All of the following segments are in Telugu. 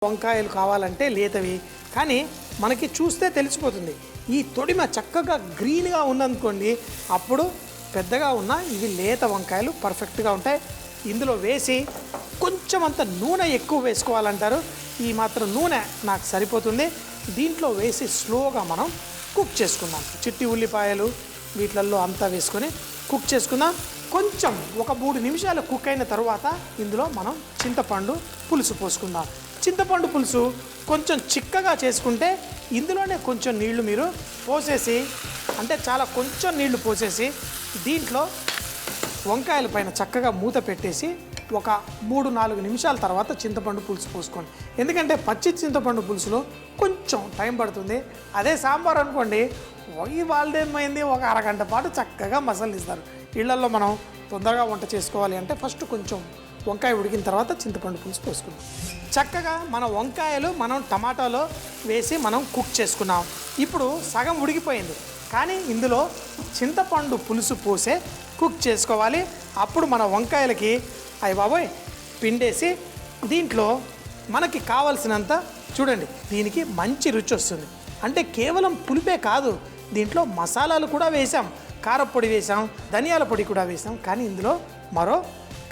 వంకాయలు కావాలంటే లేతవి, కానీ మనకి చూస్తే తెలిసిపోతుంది. ఈ తొడిమ చక్కగా గ్రీన్గా ఉందనుకోండి, అప్పుడు పెద్దగా ఉన్న ఇవి లేత వంకాయలు పర్ఫెక్ట్గా ఉంటాయి. ఇందులో వేసి కొంచెం అంత నూనె ఎక్కువ వేసుకోవాలంటారు. ఈ మాత్రం నూనె నాకు సరిపోతుంది. దీంట్లో వేసి స్లోగా మనం కుక్ చేసుకుందాం. చిట్టి ఉల్లిపాయలు వీటిల్లో అంతా వేసుకొని కుక్ చేసుకుందాం. కొంచెం ఒక 3 నిమిషాలు కుక్ అయిన తర్వాత ఇందులో మనం చింతపండు పులుసు పోసుకుందాం. చింతపండు పులుసు కొంచెం చిక్కగా చేసుకుంటే ఇందులోనే కొంచెం నీళ్లు మీరు పోసేసి, అంటే చాలా కొంచెం నీళ్లు పోసేసి దీంట్లో వంకాయల పైన చక్కగా మూత పెట్టేసి ఒక 3-4 నిమిషాల తర్వాత చింతపండు పులుసు పోసుకోండి. ఎందుకంటే పచ్చి చింతపండు పులుసులో కొంచెం టైం పడుతుంది. అదే సాంబార్ అనుకోండి, వాళ్ళదేమైంది ఒక అరగంట పాటు చక్కగా మసాలా ఇస్తారు. ఇళ్లలో మనం తొందరగా వంట చేసుకోవాలి అంటే ఫస్ట్ కొంచెం వంకాయ ఉడికిన తర్వాత చింతపండు పులుసు పోసుకుందాం. చక్కగా మన వంకాయలు మనం టమాటాలో వేసి మనం కుక్ చేసుకున్నాం. ఇప్పుడు సగం ఉడికిపోయింది, కానీ ఇందులో చింతపండు పులుసు పోసే కుక్ చేసుకోవాలి. అప్పుడు మన వంకాయలకి అయ్య బాబోయ్ పిండేసి దీంట్లో మనకి కావలసినంత చూడండి, దీనికి మంచి రుచి వస్తుంది. అంటే కేవలం పులిపే కాదు, దీంట్లో మసాలాలు కూడా వేసాం. కారపొడి వేసాం, ధనియాల పొడి కూడా వేసాం, కానీ ఇందులో మరో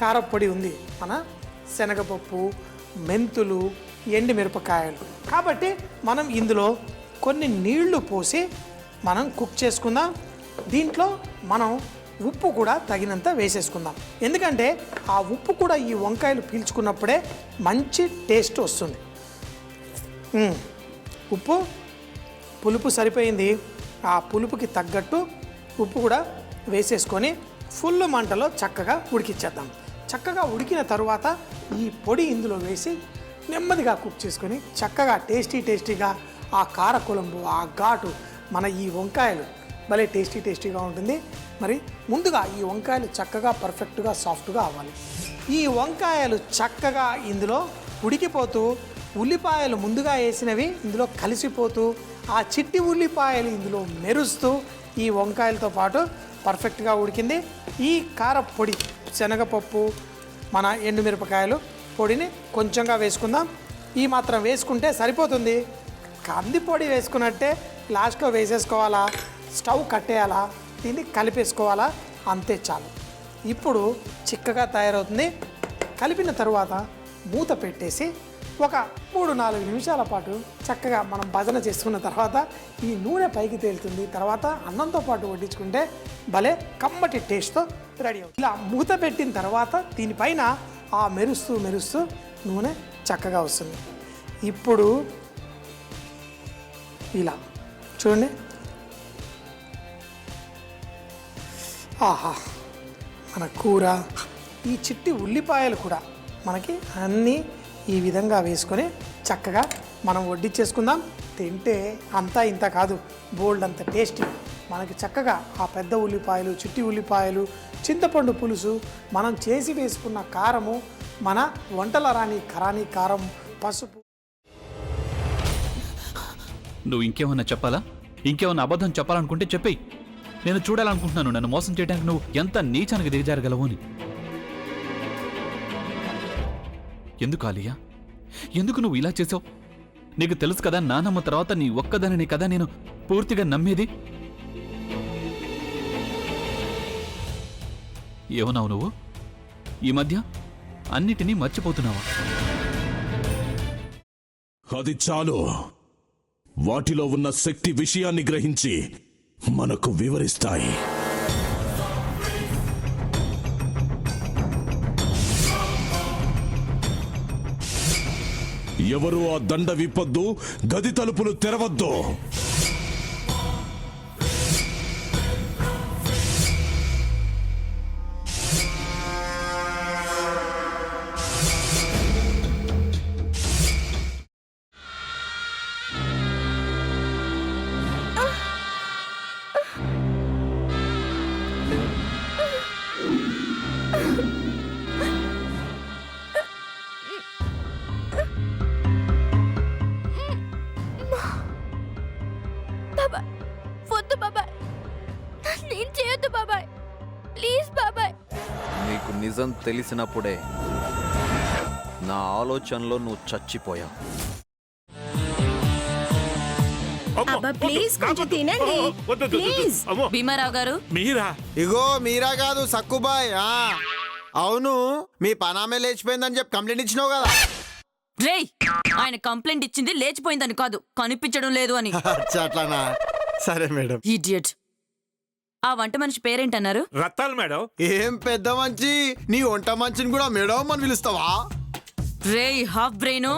కారపొడి ఉంది, మన శనగపప్పు, మెంతులు, ఎండుమిరపకాయలు. కాబట్టి మనం ఇందులో కొన్ని నీళ్లు పోసి మనం కుక్ చేసుకుందాం. దీంట్లో మనం ఉప్పు కూడా తగినంత వేసేసుకుందాం. ఎందుకంటే ఆ ఉప్పు కూడా ఈ వంకాయలు పీల్చుకున్నప్పుడే మంచి టేస్ట్ వస్తుంది. ఉప్పు పులుపు సరిపోయింది. ఆ పులుపుకి తగ్గట్టు ఉప్పు కూడా వేసేసుకొని ఫుల్ మంటలో చక్కగా ఉడికిచ్చేద్దాం. చక్కగా ఉడికిన తరువాత ఈ పొడి ఇందులో వేసి నెమ్మదిగా కుక్ చేసుకొని చక్కగా టేస్టీగా ఆ కారకొలంబు, ఆ ఘాటు, మన ఈ వంకాయలు భలే టేస్టీగా ఉంటుంది. మరి ముందుగా ఈ వంకాయలు చక్కగా పర్ఫెక్ట్గా సాఫ్ట్గా అవ్వాలి. ఈ వంకాయలు చక్కగా ఇందులో ఉడికిపోతూ, ఉల్లిపాయలు ముందుగా వేసినవి ఇందులో కలిసిపోతూ, ఆ చిట్టి ఉల్లిపాయలు ఇందులో మెరుస్తూ ఈ వంకాయలతో పాటు పర్ఫెక్ట్గా ఉడికింది. ఈ కారపొడి, శనగపప్పు, మన ఎండుమిరపకాయలు పొడిని కొంచెంగా వేసుకుందాం. ఈ మాత్రం వేసుకుంటే సరిపోతుంది. కందిపొడి వేసుకున్నట్టే లాస్ట్లో వేసేసుకోవాలా, స్టవ్ కట్టేయాలా, దీన్ని కలిపేసుకోవాలా, అంతే చాలు. ఇప్పుడు చిక్కగా తయారవుతుంది. కలిపిన తరువాత మూత పెట్టేసి ఒక 3-4 నిమిషాల పాటు చక్కగా మనం భజన చేసుకున్న తర్వాత ఈ నూనె పైకి తేలుతుంది. తర్వాత అన్నంతో పాటు వడ్డించుకుంటే భలే కమ్మటి టేస్ట్తో రెడీ అవుతుంది. ఇలా మూత పెట్టిన తర్వాత దీనిపైన ఆ మెరుస్తూ నూనె చక్కగా వస్తుంది. ఇప్పుడు ఇలా చూడండి, ఆహా, మన కూర, ఈ చిట్టి ఉల్లిపాయలు కూడా మనకి అన్నీ ఈ విధంగా వేసుకొని చక్కగా మనం వడ్డించేసుకుందాం. తింటే అంతా ఇంత కాదు, బోల్డ్ అంత టేస్టీ. మనకి చక్కగా ఆ పెద్ద ఉల్లిపాయలు, చిట్టి ఉల్లిపాయలు, చింతపండు పులుసు, మనం చేసి వేసుకున్న కారము, మన వంటల రాని కారం, పసుపు. నువ్వు ఇంకేమన్నా చెప్పాలా? ఇంకేమన్నా అబద్ధం చెప్పాలనుకుంటే చెప్పేయి. నేను చూడాలనుకుంటున్నాను నన్ను మోసం చేయడానికి నువ్వు ఎంత నీచానికి దిగజారగలవు అని. ఎందుకు ఆలియా, ఎందుకు నువ్వు ఇలా చేసావు? నీకు తెలుసు కదా, నానమ్మ తర్వాత నీ ఒక్కదానిని కదా నేను పూర్తిగా నమ్మేది. ఏమన్నావు నువ్వు? ఈ మధ్య అన్నిటినీ మర్చిపోతున్నావా? అది చాలు. వాటిలో ఉన్న శక్తి విషయాన్ని గ్రహించి మనకు వివరిస్తాయి. ఎవరు ఆ దండ విప్పొద్దు, గది తలుపులు తెరవద్దు. నీకు నిజం తెలిసినప్పుడే నా ఆలోచనలో నువ్వు చచ్చిపోయావు. అబ్బా ప్లీజ్ కొంచెం తినండి ప్లీజ్. భీమారావు గారు మీరా? ఇగో మీరా కాదు సక్కుబాయ్. అవును, మీ పనామే లేచిపోయిందని చెప్పి కంప్లైంట్ ఇచ్చినావు కదా. రేయ్, ఆయన కంప్లైంట్ ఇచ్చింది లేచిపోయిందని కాదు, కనిపించడం లేదు అని. అచ్చా, అట్లానా? సరే మేడం. ఇడియట్. ఆ వంట మనిషి పేరేంటన్నారు? రత్తాలు మేడం. ఏం పెద్ద మంచి, నీ వంట మంచిని కూడా మేడం అని పిలుస్తావా? రేయ్ హాఫ్ బ్రెయిన్,